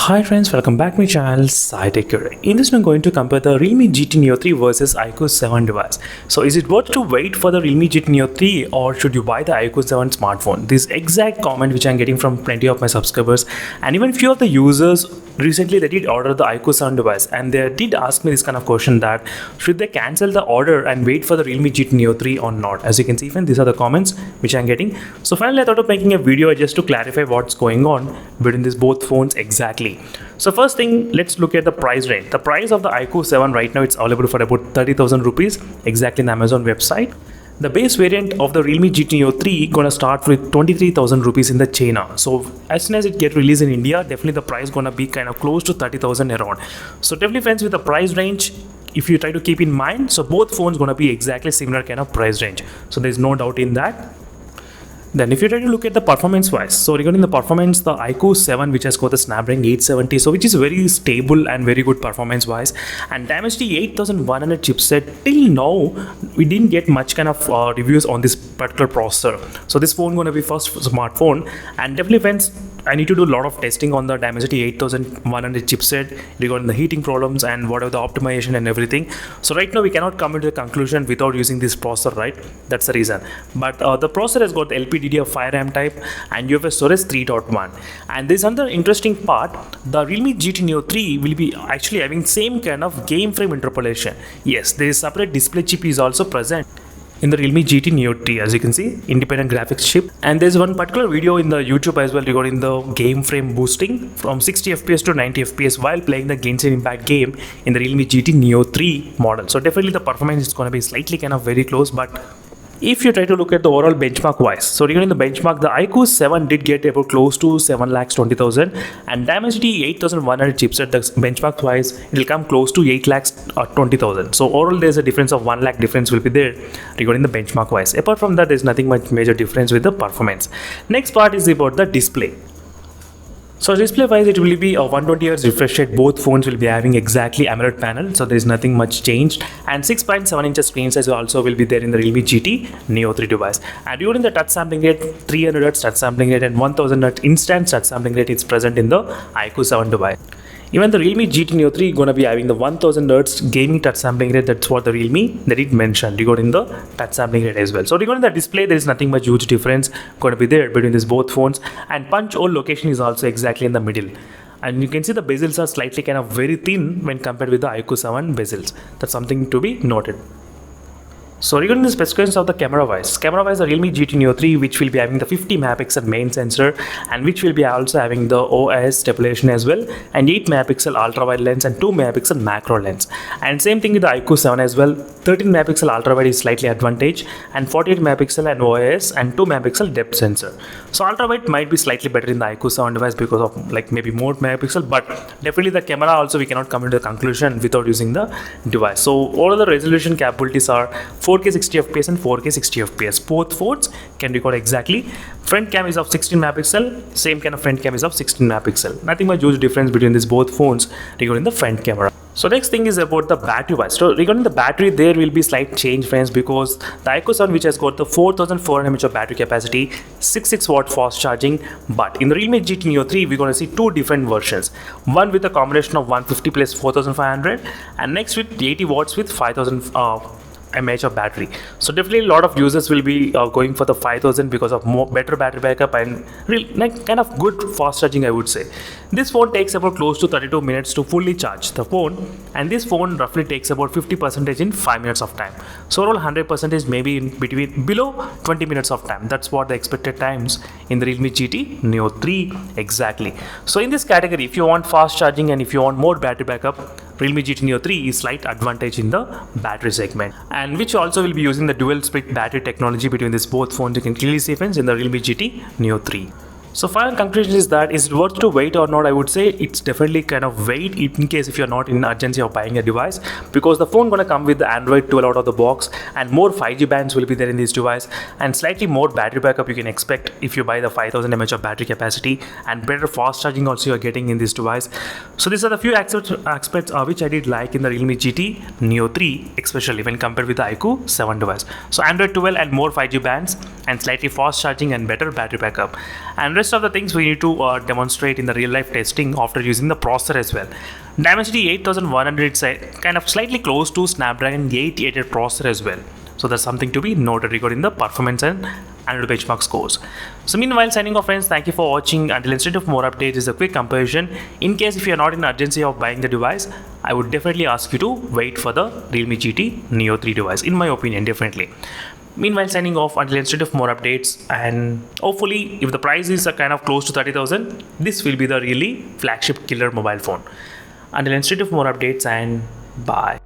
Hi friends, welcome back to my channel SciTech. In this I'm going to compare the Realme GT Neo 3 versus iQOO 7 device. So is it worth to wait for the Realme GT Neo 3 or should you buy the iQOO 7 smartphone? This exact comment which I'm getting from plenty of my subscribers and even few of the users recently they did order the iQOO 7 device and they did ask me this kind of question that should they cancel the order and wait for the Realme GT Neo 3 or not. As you can see, even these are the comments which I'm getting. So finally I thought of making a video just to clarify what's going on between these both phones exactly. So first thing, let's look at the price range. The price of the iQOO 7 right now it's available for about 30,000 rupees exactly in the Amazon website. The base variant of the Realme GT Neo 3 gonna start with 23,000 rupees in the China. So as soon as it get released in India, definitely the price gonna be kind of close to 30,000 around. So definitely friends, with the price range, if you try to keep in mind, so both phones gonna be exactly similar kind of price range. So there's no doubt in that. Then if you try to look at the performance wise, so regarding the performance, the iQOO 7 which has got the Snapdragon 870, so which is very stable and very good performance wise, and Dimensity 8100 chipset, till now we didn't get much kind of reviews on this particular processor. So this phone gonna be first smartphone, and definitely friends, I need to do a lot of testing on the Dimensity 8100 chipset regarding the heating problems and whatever the optimization and everything. So right now we cannot come into the conclusion without using this processor, right? That's the reason. But the processor has got LPDDR5 RAM type and UFS storage 3.1. And there's another interesting part. The Realme GT Neo 3 will be actually having same kind of game frame interpolation. Yes, there is separate display chip is also present in the Realme GT Neo 3, as you can see, independent graphics chip. And there's one particular video in the YouTube as well regarding the game frame boosting from 60 FPS to 90 FPS while playing the Genshin Impact game in the Realme GT Neo 3 model. So definitely the performance is going to be slightly kind of very close, but if you try to look at the overall benchmark wise, so regarding the benchmark, the iQOO 7 did get about close to 7,20,000 and Dimensity 8100 chipset, the benchmark wise, it will come close to 8,20,000. So overall there's a difference of 1 lakh difference will be there regarding the benchmark wise. Apart from that, there's nothing much major difference with the performance. Next part is about the display. So display wise, it will be a 120Hz refresh rate. Both phones will be having exactly AMOLED panel, so there is nothing much changed. And 6.7 inches screen size also will be there in the Realme GT Neo 3 device. And during the touch sampling rate, 300Hz touch sampling rate and 1000Hz instant touch sampling rate is present in the iQOO 7 device. Even the Realme GT Neo 3 gonna be having the 1000Hz gaming touch sampling rate. That's what the Realme that it mentioned regarding the touch sampling rate as well. So regarding the display, there is nothing much huge difference gonna be there between these both phones. And punch hole location is also exactly in the middle. And you can see the bezels are slightly kind of very thin when compared with the iQOO 7 bezels. That's something to be noted. So regarding the specifications of the camera wise, the Realme GT Neo 3 which will be having the 50 megapixel main sensor and which will be also having the OIS stabilization as well, and 8 megapixel ultra wide lens and 2 megapixel macro lens. And same thing with the iQOO 7 as well, 13 megapixel ultra wide is slightly advantage and 48 megapixel and OIS and 2 megapixel depth sensor. So ultra wide might be slightly better in the iQOO 7 device because of like maybe more megapixel, but definitely the camera also we cannot come into the conclusion without using the device. So all of the resolution capabilities are 4K 60 FPS and 4K 60 FPS. Both phones can record exactly. Front cam is of 16 megapixel, same kind of front cam is of 16 megapixel. Nothing much huge difference between these both phones regarding the front camera. So next thing is about the battery wise. So regarding the battery, there will be slight change friends, because the iQOO 7 which has got the 4400 mAh of battery capacity, 66 watt fast charging, but in the Realme GT Neo 3 we're going to see two different versions. One with a combination of 150 plus 4500 and next with 80 watts with 5000 mAh of battery. So definitely a lot of users will be going for the 5000 because of more better battery backup and kind of good fast charging, I would say. This phone takes about close to 32 minutes to fully charge the phone, and this phone roughly takes about 50% in 5 minutes of time. So overall 100% is maybe in between below 20 minutes of time. That's what the expected times in the Realme GT Neo 3 exactly. So in this category, if you want fast charging and if you want more battery backup, Realme GT Neo 3 is slight advantage in the battery segment, and which also will be using the dual split battery technology between these both phones. You can clearly see friends in the Realme GT Neo 3. So final conclusion is that is it worth to wait or not? I would say it's definitely kind of wait in case if you're not in urgency of buying a device, because the phone gonna come with the Android 12 out of the box and more 5G bands will be there in this device and slightly more battery backup you can expect if you buy the 5000 mAh of battery capacity, and better fast charging also you're getting in this device. So these are the few aspects which I did like in the Realme GT Neo 3, especially when compared with the iQOO 7 device. So Android 12 and more 5G bands and slightly fast charging and better battery backup. And rest of the things we need to demonstrate in the real life testing after using the processor as well. Dimensity 8100 is kind of slightly close to Snapdragon 888 processor as well. So that's something to be noted regarding the performance and annual benchmark scores. So meanwhile, signing off friends, thank you for watching. Until instead of more updates, is a quick comparison. In case if you are not in urgency of buying the device, I would definitely ask you to wait for the Realme GT Neo 3 device, in my opinion, definitely. Meanwhile, signing off until instead of more updates, and hopefully if the price is kind of close to 30,000, this will be the really flagship killer mobile phone. Until instead of more updates, and bye.